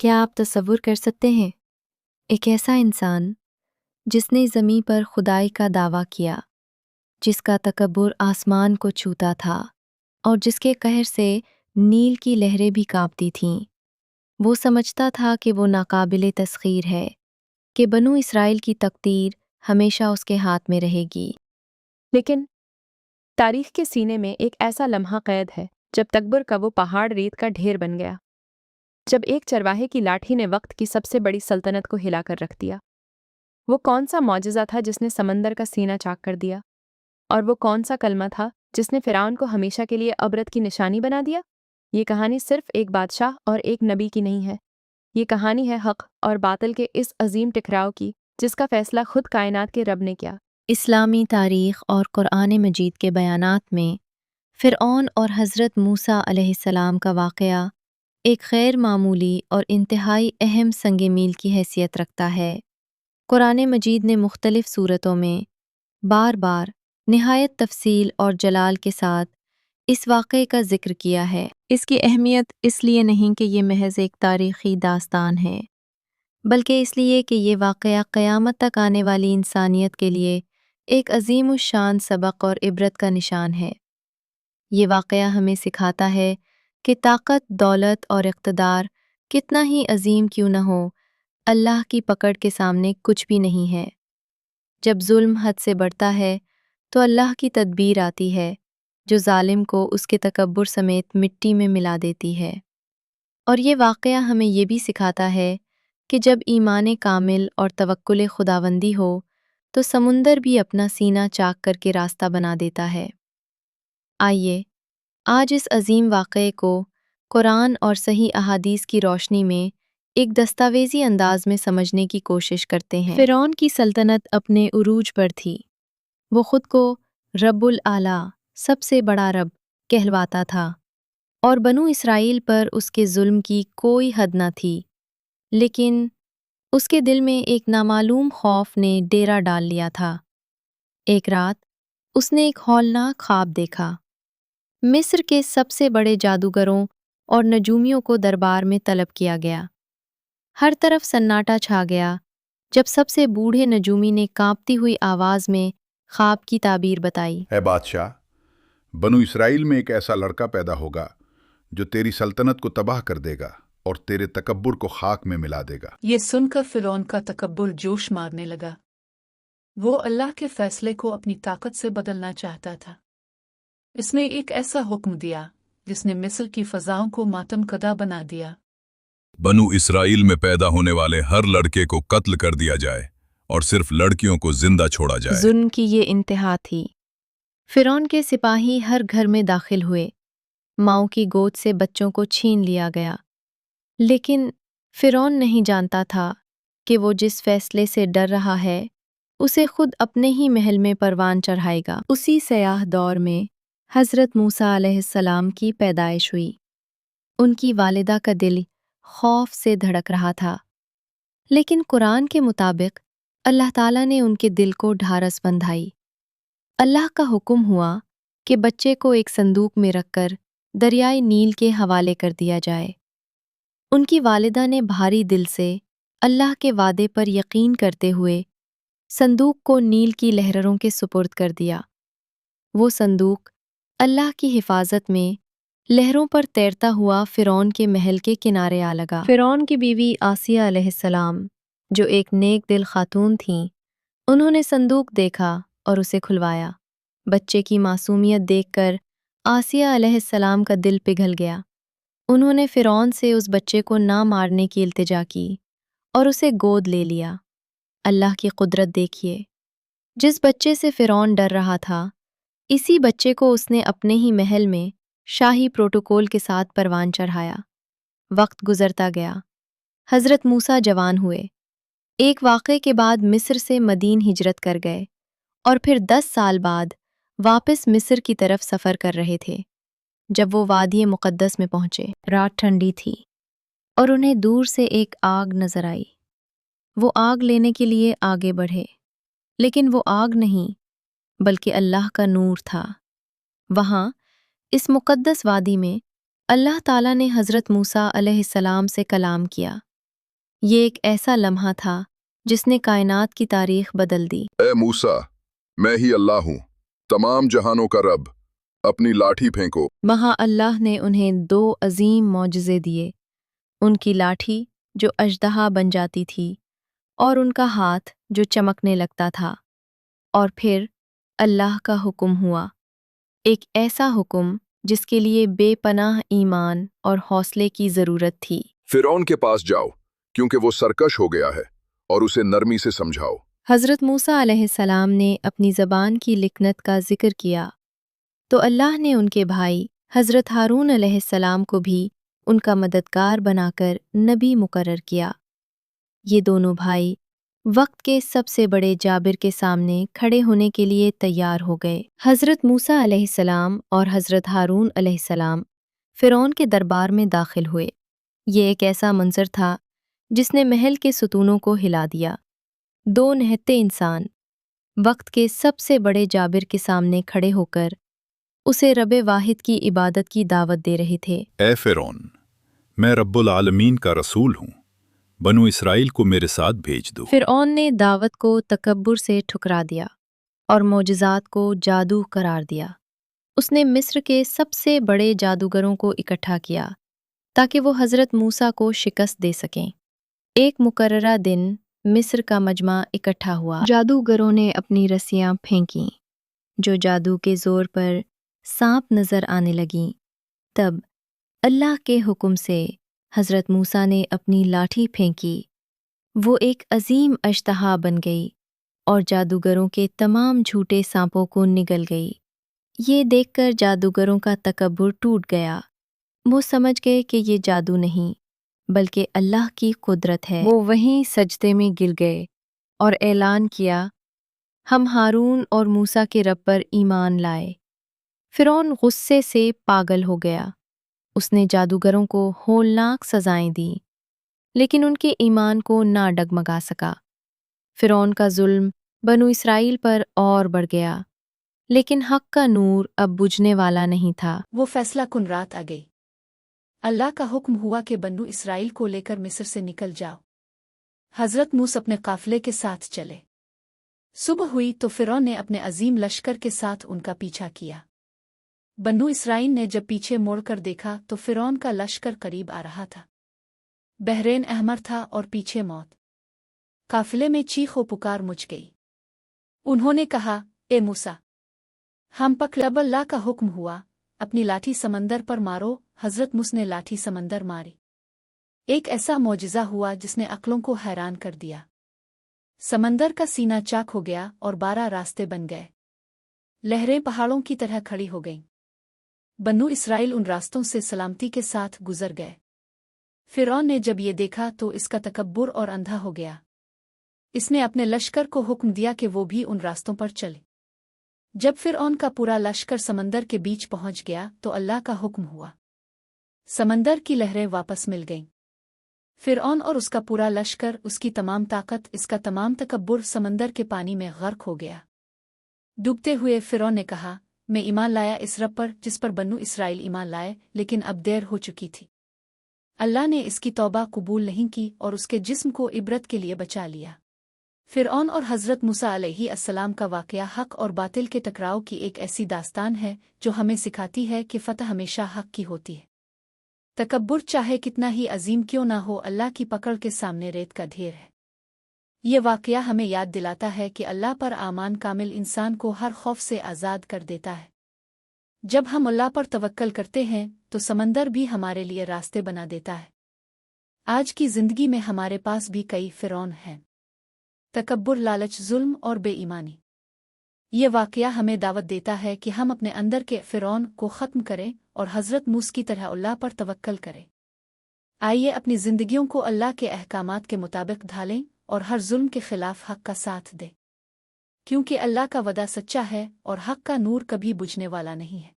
کیا آپ تصور کر سکتے ہیں ایک ایسا انسان جس نے زمیں پر خدائی کا دعویٰ کیا، جس کا تکبر آسمان کو چھوتا تھا اور جس کے قہر سے نیل کی لہریں بھی کانپتی تھیں؟ وہ سمجھتا تھا کہ وہ ناقابل تسخیر ہے، کہ بنو اسرائیل کی تقدیر ہمیشہ اس کے ہاتھ میں رہے گی۔ لیکن تاریخ کے سینے میں ایک ایسا لمحہ قید ہے جب تکبر کا وہ پہاڑ ریت کا ڈھیر بن گیا، جب ایک چرواہے کی لاٹھی نے وقت کی سب سے بڑی سلطنت کو ہلا کر رکھ دیا۔ وہ کون سا معجزہ تھا جس نے سمندر کا سینہ چاک کر دیا؟ اور وہ کون سا کلمہ تھا جس نے فرعون کو ہمیشہ کے لیے عبرت کی نشانی بنا دیا؟ یہ کہانی صرف ایک بادشاہ اور ایک نبی کی نہیں ہے، یہ کہانی ہے حق اور باطل کے اس عظیم ٹکراؤ کی جس کا فیصلہ خود کائنات کے رب نے کیا۔ اسلامی تاریخ اور قرآن مجید کے بیانات میں فرعون اور حضرت موسیٰ علیہ السلام کا واقعہ ایک غیر معمولی اور انتہائی اہم سنگ میل کی حیثیت رکھتا ہے۔ قرآن مجید نے مختلف صورتوں میں بار بار نہایت تفصیل اور جلال کے ساتھ اس واقعے کا ذکر کیا ہے۔ اس کی اہمیت اس لیے نہیں کہ یہ محض ایک تاریخی داستان ہے، بلکہ اس لیے کہ یہ واقعہ قیامت تک آنے والی انسانیت کے لیے ایک عظیم الشان سبق اور عبرت کا نشان ہے۔ یہ واقعہ ہمیں سکھاتا ہے کہ طاقت، دولت اور اقتدار کتنا ہی عظیم کیوں نہ ہو، اللہ کی پکڑ کے سامنے کچھ بھی نہیں ہے۔ جب ظلم حد سے بڑھتا ہے تو اللہ کی تدبیر آتی ہے، جو ظالم کو اس کے تکبر سمیت مٹی میں ملا دیتی ہے۔ اور یہ واقعہ ہمیں یہ بھی سکھاتا ہے کہ جب ایمان کامل اور توکل خداوندی ہو تو سمندر بھی اپنا سینہ چاک کر کے راستہ بنا دیتا ہے۔ آئیے آج اس عظیم واقعے کو قرآن اور صحیح احادیث کی روشنی میں ایک دستاویزی انداز میں سمجھنے کی کوشش کرتے ہیں۔ فرعون کی سلطنت اپنے عروج پر تھی۔ وہ خود کو رب الاعلیٰ، سب سے بڑا رب کہلواتا تھا، اور بنو اسرائیل پر اس کے ظلم کی کوئی حد نہ تھی۔ لیکن اس کے دل میں ایک نامعلوم خوف نے ڈیرا ڈال لیا تھا۔ ایک رات اس نے ایک ہولناک خواب دیکھا۔ مصر کے سب سے بڑے جادوگروں اور نجومیوں کو دربار میں طلب کیا گیا۔ ہر طرف سناٹا چھا گیا جب سب سے بوڑھے نجومی نے کانپتی ہوئی آواز میں خواب کی تعبیر بتائی۔ اے بادشاہ، بنو اسرائیل میں ایک ایسا لڑکا پیدا ہوگا جو تیری سلطنت کو تباہ کر دے گا اور تیرے تکبر کو خاک میں ملا دے گا۔ یہ سن کر فرعون کا تکبر جوش مارنے لگا۔ وہ اللہ کے فیصلے کو اپنی طاقت سے بدلنا چاہتا تھا۔ اس نے ایک ایسا حکم دیا جس نے مصر کی فضاؤں کو ماتم کدہ بنا دیا۔ بنو اسرائیل میں پیدا ہونے والے ہر لڑکے کو قتل کر دیا جائے اور صرف لڑکیوں کو زندہ چھوڑا جائے۔ ظلم کی یہ انتہا تھی۔ فرعون کے سپاہی ہر گھر میں داخل ہوئے، ماؤں کی گود سے بچوں کو چھین لیا گیا۔ لیکن فرعون نہیں جانتا تھا کہ وہ جس فیصلے سے ڈر رہا ہے اسے خود اپنے ہی محل میں پروان چڑھائے گا۔ اسی سیاہ دور میں حضرت موسیٰ علیہ السلام کی پیدائش ہوئی۔ ان کی والدہ کا دل خوف سے دھڑک رہا تھا، لیکن قرآن کے مطابق اللہ تعالیٰ نے ان کے دل کو ڈھارس بندھائی۔ اللہ کا حکم ہوا کہ بچے کو ایک صندوق میں رکھ کر دریائے نیل کے حوالے کر دیا جائے۔ ان کی والدہ نے بھاری دل سے اللہ کے وعدے پر یقین کرتے ہوئے صندوق کو نیل کی لہروں کے سپرد کر دیا۔ وہ صندوق اللہ کی حفاظت میں لہروں پر تیرتا ہوا فرعون کے محل کے کنارے آ لگا۔ فرعون کی بیوی آسیہ علیہ السلام، جو ایک نیک دل خاتون تھیں، انہوں نے صندوق دیکھا اور اسے کھلوایا۔ بچے کی معصومیت دیکھ کر آسیہ علیہ السلام کا دل پگھل گیا۔ انہوں نے فرعون سے اس بچے کو نہ مارنے کی التجا کی اور اسے گود لے لیا۔ اللہ کی قدرت دیکھیے، جس بچے سے فرعون ڈر رہا تھا، اسی بچے کو اس نے اپنے ہی محل میں شاہی پروٹوکول کے ساتھ پروان چڑھایا۔ وقت گزرتا گیا، حضرت موسیٰ جوان ہوئے، ایک واقعے کے بعد مصر سے مدین ہجرت کر گئے اور پھر 10 سال بعد واپس مصر کی طرف سفر کر رہے تھے۔ جب وہ وادی مقدس میں پہنچے، رات ٹھنڈی تھی اور انہیں دور سے ایک آگ نظر آئی۔ وہ آگ لینے کے لیے آگے بڑھے، لیکن وہ آگ نہیں بلکہ اللہ کا نور تھا۔ وہاں اس مقدس وادی میں اللہ تعالیٰ نے حضرت موسیٰ علیہ السلام سے کلام کیا۔ یہ ایک ایسا لمحہ تھا جس نے کائنات کی تاریخ بدل دی۔ اے موسیٰ، میں ہی اللہ ہوں، تمام جہانوں کا رب، اپنی لاٹھی پھینکو۔ وہاں اللہ نے انہیں 2 عظیم معجزے دیے، ان کی لاٹھی جو اژدہا بن جاتی تھی اور ان کا ہاتھ جو چمکنے لگتا تھا، اور پھر اللہ کا حکم ہوا، ایک ایسا حکم جس کے لیے بے پناہ ایمان اور حوصلے کی ضرورت تھی۔ فرعون کے پاس جاؤ، کیونکہ وہ سرکش ہو گیا ہے، اور اسے نرمی سے سمجھاؤ۔ حضرت موسیٰ علیہ السلام نے اپنی زبان کی لکنت کا ذکر کیا تو اللہ نے ان کے بھائی حضرت ہارون علیہ السلام کو بھی ان کا مددگار بنا کر نبی مقرر کیا۔ یہ دونوں بھائی وقت کے سب سے بڑے جابر کے سامنے کھڑے ہونے کے لیے تیار ہو گئے۔ حضرت موسیٰ علیہ السلام اور حضرت ہارون علیہ السلام فرعون کے دربار میں داخل ہوئے۔ یہ ایک ایسا منظر تھا جس نے محل کے ستونوں کو ہلا دیا۔ 2 نہتے انسان وقت کے سب سے بڑے جابر کے سامنے کھڑے ہو کر اسے رب واحد کی عبادت کی دعوت دے رہے تھے۔ اے فرعون، میں رب العالمین کا رسول ہوں، بنو اسرائیل کو میرے ساتھ بھیج دو۔ فرعون نے دعوت کو تکبر سے ٹھکرا دیا اور معجزات کو جادو قرار دیا۔ اس نے مصر کے سب سے بڑے جادوگروں کو اکٹھا کیا تاکہ وہ حضرت موسیٰ کو شکست دے سکیں۔ ایک مقررہ دن مصر کا مجمع اکٹھا ہوا۔ جادوگروں نے اپنی رسیاں پھینکیں جو جادو کے زور پر سانپ نظر آنے لگیں۔ تب اللہ کے حکم سے حضرت موسیٰ نے اپنی لاٹھی پھینکی، وہ ایک عظیم اژدہا بن گئی اور جادوگروں کے تمام جھوٹے سانپوں کو نگل گئی۔ یہ دیکھ کر جادوگروں کا تکبر ٹوٹ گیا۔ وہ سمجھ گئے کہ یہ جادو نہیں بلکہ اللہ کی قدرت ہے۔ وہ وہیں سجدے میں گر گئے اور اعلان کیا، ہم ہارون اور موسیٰ کے رب پر ایمان لائے۔ فرعون غصے سے پاگل ہو گیا۔ اس نے جادوگروں کو ہولناک سزائیں دیں لیکن ان کے ایمان کو نہ ڈگمگا سکا۔ فرعون کا ظلم بنو اسرائیل پر اور بڑھ گیا، لیکن حق کا نور اب بجھنے والا نہیں تھا۔ وہ فیصلہ کن رات آ گئی۔ اللہ کا حکم ہوا کہ بنو اسرائیل کو لے کر مصر سے نکل جاؤ۔ حضرت موسیٰ اپنے قافلے کے ساتھ چلے۔ صبح ہوئی تو فرعون نے اپنے عظیم لشکر کے ساتھ ان کا پیچھا کیا۔ بنو اسرائیل نے جب پیچھے موڑ کر دیکھا تو فرعون کا لشکر قریب آ رہا تھا۔ بحرین احمر تھا اور پیچھے موت۔ قافلے میں چیخ و پکار مچ گئی۔ انہوں نے کہا، اے موسیٰ، ہم پر رب اللہ کا حکم ہوا، اپنی لاٹھی سمندر پر مارو۔ حضرت موسیٰ نے لاٹھی سمندر ماری۔ ایک ایسا معجزہ ہوا جس نے عقلوں کو حیران کر دیا۔ سمندر کا سینہ چاک ہو گیا اور 12 راستے بن گئے۔ لہریں پہاڑوں کی طرح کھڑی ہو گئیں۔ بنو اسرائیل ان راستوں سے سلامتی کے ساتھ گزر گئے۔ فرعون نے جب یہ دیکھا تو اس کا تکبر اور اندھا ہو گیا۔ اس نے اپنے لشکر کو حکم دیا کہ وہ بھی ان راستوں پر چلے۔ جب فرعون کا پورا لشکر سمندر کے بیچ پہنچ گیا تو اللہ کا حکم ہوا، سمندر کی لہریں واپس مل گئیں۔ فرعون اور اس کا پورا لشکر، اس کی تمام طاقت، اس کا تمام تکبر سمندر کے پانی میں غرق ہو گیا۔ ڈوبتے ہوئے فرعون نے کہا، میں ایمان لایا اس رب پر جس پر بنو اسرائیل ایمان لائے، لیکن اب دیر ہو چکی تھی۔ اللہ نے اس کی توبہ قبول نہیں کی اور اس کے جسم کو عبرت کے لیے بچا لیا۔ فرعون اور حضرت موسیٰ علیہ السلام کا واقعہ حق اور باطل کے ٹکراؤ کی ایک ایسی داستان ہے جو ہمیں سکھاتی ہے کہ فتح ہمیشہ حق کی ہوتی ہے۔ تکبر چاہے کتنا ہی عظیم کیوں نہ ہو، اللہ کی پکڑ کے سامنے ریت کا ڈھیر ہے۔ یہ واقعہ ہمیں یاد دلاتا ہے کہ اللہ پر ایمان کامل انسان کو ہر خوف سے آزاد کر دیتا ہے۔ جب ہم اللہ پر توکل کرتے ہیں تو سمندر بھی ہمارے لیے راستے بنا دیتا ہے۔ آج کی زندگی میں ہمارے پاس بھی کئی فرعون ہیں، تکبر، لالچ، ظلم اور بے ایمانی۔ یہ واقعہ ہمیں دعوت دیتا ہے کہ ہم اپنے اندر کے فرعون کو ختم کریں اور حضرت موسیٰ کی طرح اللہ پر توکل کریں۔ آئیے اپنی زندگیوں کو اللہ کے احکامات کے مطابق ڈھالیں اور ہر ظلم کے خلاف حق کا ساتھ دیں، کیونکہ اللہ کا وعدہ سچا ہے اور حق کا نور کبھی بجھنے والا نہیں ہے۔